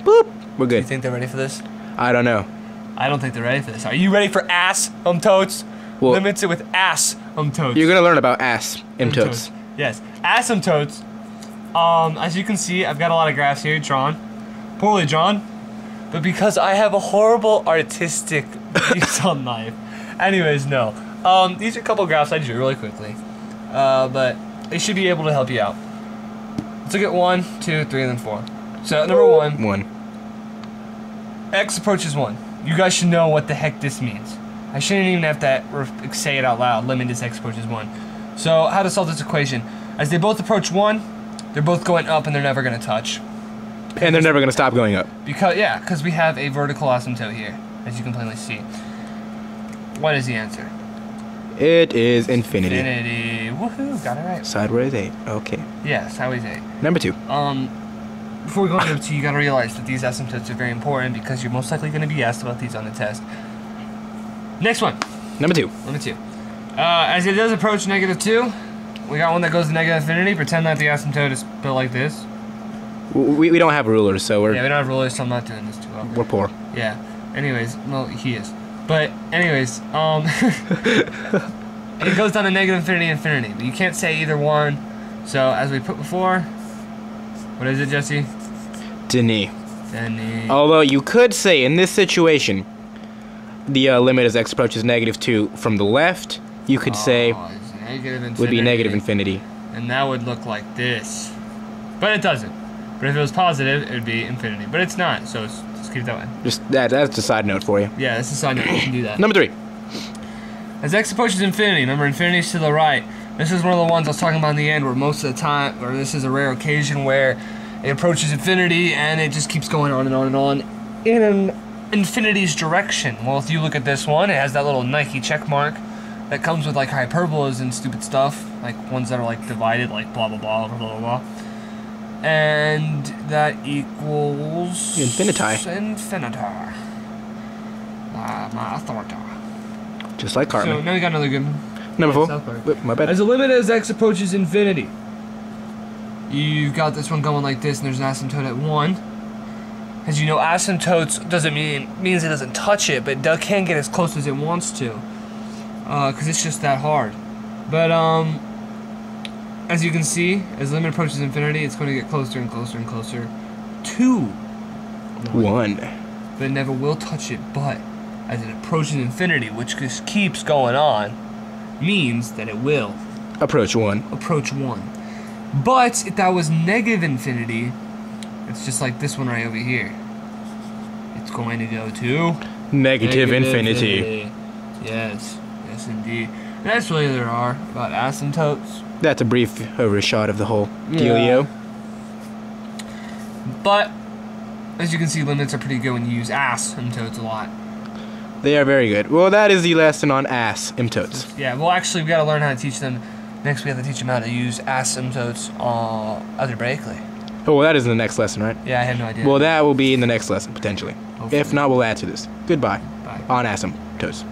Boop. We're Do good. you think they're ready for this? I don't know. I don't think they're ready for this. Are you ready for asymptotes? Well, Limits it with asymptotes. you're gonna learn about asymptotes. Yes, asymptotes. As you can see, I've got a lot of graphs here drawn, poorly drawn, but because I have a horrible artistic detail knife. Anyways, no. These are a couple of graphs I drew really quickly, but they should be able to help you out. Let's look at 1, 2, 3, and then 4. So number 1. 1. X approaches 1. You guys should know what the heck this means. I shouldn't even have to say it out loud. Limit is X approaches 1. So how to solve this equation? As they both approach 1, they're both going up and they're never going to touch. And they're never gonna stop going up. Because we have a vertical asymptote here, as you can plainly see. What is the answer? It is infinity. Infinity. Woohoo! Got it right. Sideways 8. Okay. Yeah, sideways 8. Number 2. Before we go into number 2, you gotta realize that these asymptotes are very important because you're most likely gonna be asked about these on the test. Next one. Number 2. Number 2. As it does approach -2, we got one that goes to negative infinity. Pretend that the asymptote is built like this. We don't have rulers, so Yeah, we don't have rulers, so I'm not doing this too well. we're poor. Yeah. Anyways, well, he is. But anyways, it goes down to negative infinity, but you can't say either one. So as we put before, what is it, Jesse? Denis. Denis. Although you could say in this situation, the limit as x approaches -2 from the left, you could say It's negative infinity. would be negative infinity. And that would look like this. But it doesn't. But if it was positive, it would be infinity. But it's not, so just keep it that way. Just that's a side note for you. Yeah, that's a side note. You can do that. Number 3. As x approaches infinity, remember infinity is to the right. This is one of the ones I was talking about in the end where most of the time, or this is a rare occasion where it approaches infinity and it just keeps going on and on and on in an infinity's direction. Well, if you look at this one, it has that little Nike check mark that comes with like hyperbolas and stupid stuff, like ones that are like divided, like blah blah blah blah blah blah. And that equals Infinity. Infinitar. My authority. Just like Cartman. So now we got another good one. Number 4. South Park. Whoop, my bad. As the limit as x approaches infinity, you've got this one going like this, and there's an asymptote at 1. As you know, asymptotes means it doesn't touch it, but it can get as close as it wants to, because it's just that hard. But as you can see, as the limit approaches infinity, it's going to get closer and closer and closer to 1. but it never will touch it. But as it approaches infinity, which just keeps going on, means that it will Approach 1. approach 1. But if that was negative infinity, it's just like this one right over here. It's going to go to Negative infinity. Yes, yes indeed. And that's really there are about asymptotes. That's a brief overshot of the whole dealio. But as you can see, limits are pretty good when you use asymptotes a lot. They are very good. Well, that is the lesson on asymptotes. Yeah, well actually we gotta learn how to teach them. Next we have to teach them how to use asymptotes algebraically. Oh, well, that is in the next lesson, right? Yeah, I had no idea. Well, that will be in the next lesson, potentially. Hopefully. If not, we'll add to this. Goodbye. Bye. On asymptotes.